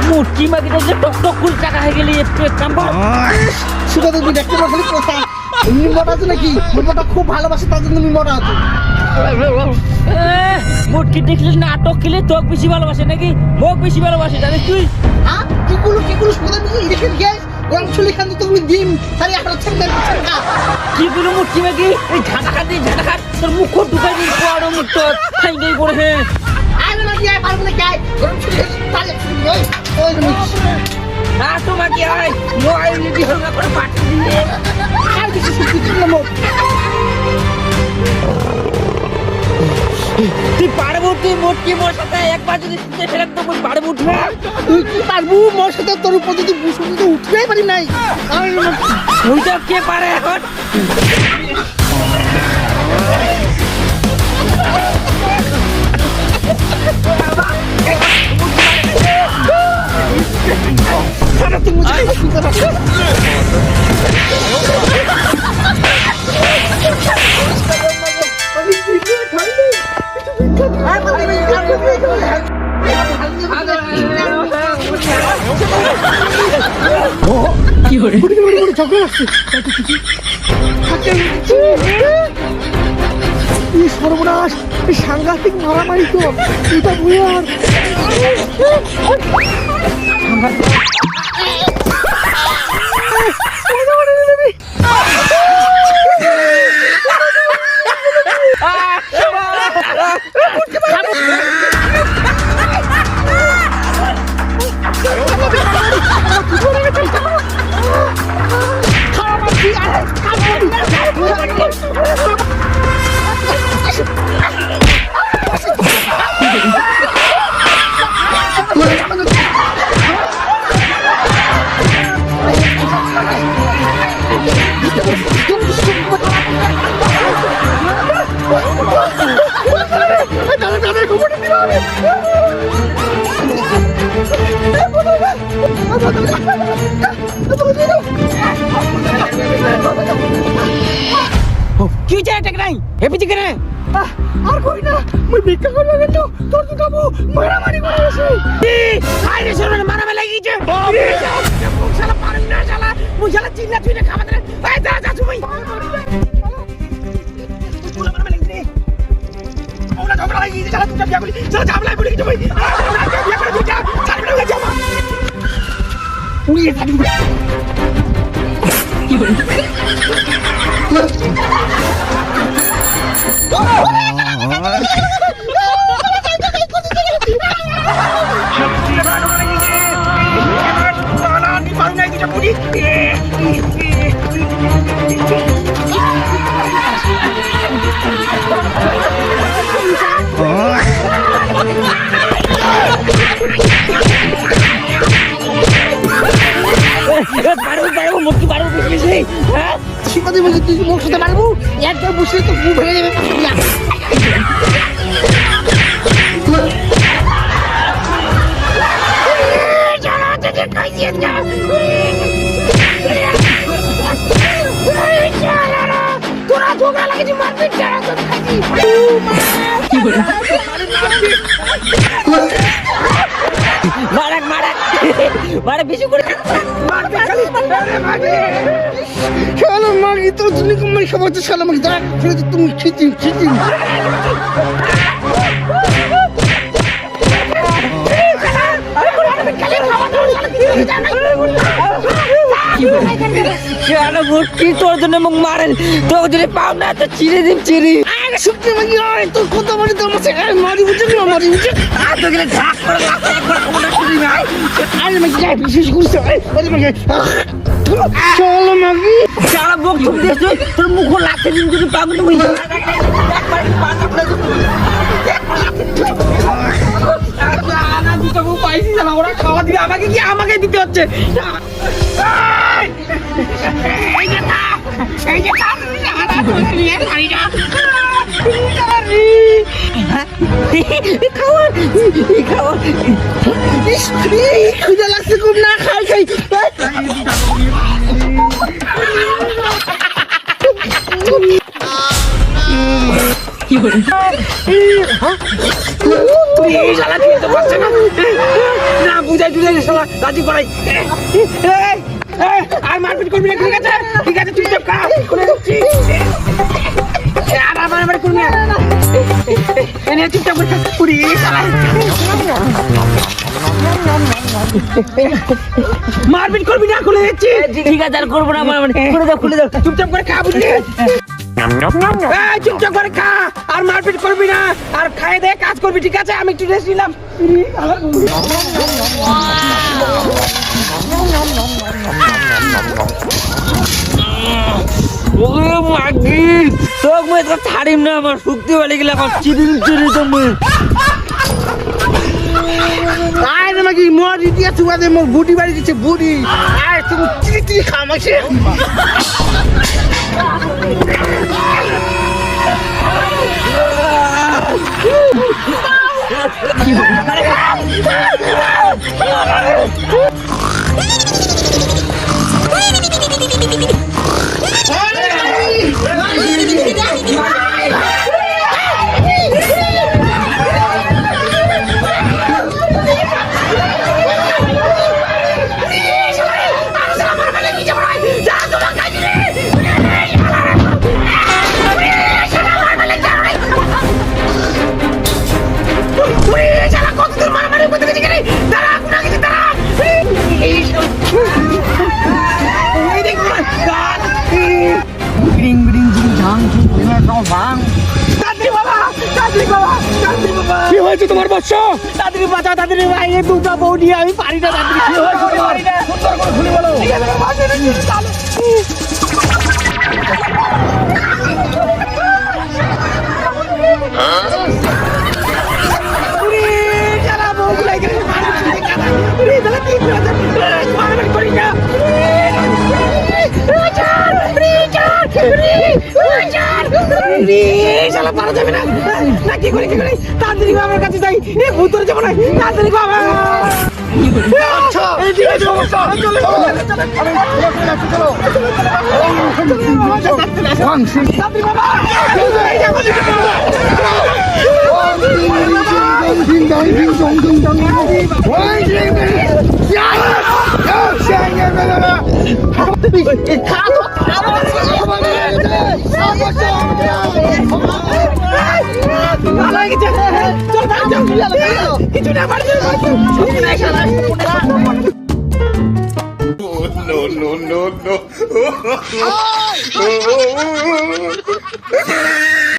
মুটকি মাগি দেখলে টক টক করে টাকা হয়ে গেলে একটু এক কাম কর। সুখা তুমি দেখতে পারলে কথা নিমটা আছে নাকি? নিমটা খুব ভালোবাসে তার জন্য নিমটা আছে। মুটকি দেখলে নাটক খেলে তোক বেশি ভালোবাসে নাকি মোক বেশি ভালোবাসে জানিস তুই? হ্যাঁ কি গুলো সুখা তুমি দেখে গ্যাস গরম চুলি খান তো তুমি ডিম তাই একটা ছেলে ছেলে কি গুলো মুটকি মাগি এই ঝাঁটা তোর মুখ ঢুকাই দিই পড়ো মুখ তো খাই গই করে হে আরে না দিয়ে পারবো না কি গরম চুলি তালে ওই না তোমাকে আয় মোবাইল নিতে হবে না করে পাঠিয়ে দিলে আর কিছু কিছু না মো তুই পারবো তুই মুটকি মোর সাথে একবার যদি শুতে ফেরাত তো পারবো উঠবে তুই কি পারবো মোর সাথে তোর উপর যদি বুঝতে তো উঠতেই পারি নাই তুই তো কে পারে এখন তুই মুঝে শুনতে পাচ্ছিস কি করে ঝগড়া আসছে সর্বনাশ সাংঘাতিক মারামারি তো এটা বুঝার কি চাই টাকা নাই হেপি চিকেন আর কই না মই ভিক্ষা করে লাগে তো তোর তো কাবু মারামারি করে আছে আই রে সরমান মারামারি লাগিছে শালা পারেন না শালা মুই শালা চিল্লা তুই না খাবার দে এই যা তুমি পুরো মারামারি লাগিছে ওরা ঝগড়া লাগিছে শালা তুই বিয়া করি শালা ঝামলা করে কিছু ভাই বিয়া করে তুই যা চালু হয়ে যা উনি থাকি কি বল মুখি বাড়ু বুঝলি হ্যাঁ শিবাদি বলে তুই মুখ সাথে মারবো একবার বসলে তো মুখ ভেঙে যাবে তোরা ঝগড়া লাগিয়েছি মারপিট মারা বেশি করে শালা মাগি তোর জন্য কমাই সবাই তো শালা মাগি দাঁড়া ফেলে তো তুমি খিচিং তোর জন্য মুখ মারেন তোর যদি পাও না তো চিড়ে দিন চিড়ি শুক্তি মাগি তোর কত মারি তো আমার সেখানে মারি বুঝে আর তো গেলে ঝাঁক করে আরে মাগি যাই বিশেষ করছে আরে মাগি শালা মাগি সারা বুক ছুপ দিস তোর মুখ লাগতে দিন যদি পাবো তুমি পাইছি জানা ওরা খাওয়া দিবে আমাকে দিতে হচ্ছে খুঁজে লাগছে খুব না খাই কি এই শালা খেলতে পারছে না না বুঝাই টুঝাই শালা রাজি করাই আর মারপিট করবি না ঠিক আছে চুপচাপ খা করে দিচ্ছি আর আমার করবি না এনে চুপচাপ করে খা পুরি শালা মারপিট করবি না খুলে দিচ্ছি ঠিক আছে আর করবো না খুলে দাও চুপচাপ করে খা বুঝলি চুপচাপ করে খা আর মারপিট করবি না আর খাই দে কাজ করবি ঠিক আছে আমি একটু রেস্ট নিলাম মাগি তোক মই তো ছাড়িম না আমার শক্তি বাড়ি গেলে এখন চিরিম তুমি আয় রে মাগি মোর ইতিয়া চুবা দে মোর বুড়ি বাড়ি দিচ্ছে বুড়ি আয় তুমি চিটি খামাইছে কি হয়েছে তোমার বৎস তাড়াতাড়ি বাঁচাও তাড়াতাড়ি ভাই এই দুটো বউ নিয়ে আমি পারি না তাড়াতাড়ি কি হয়েছে পারি না সুন্দর করে খুলে বলো পারা যাবে না না কি করে তাড়াতাড়ি আমার কাছে যাই ভূতরে যাবো না তাড়াতাড়ি কিছু না no.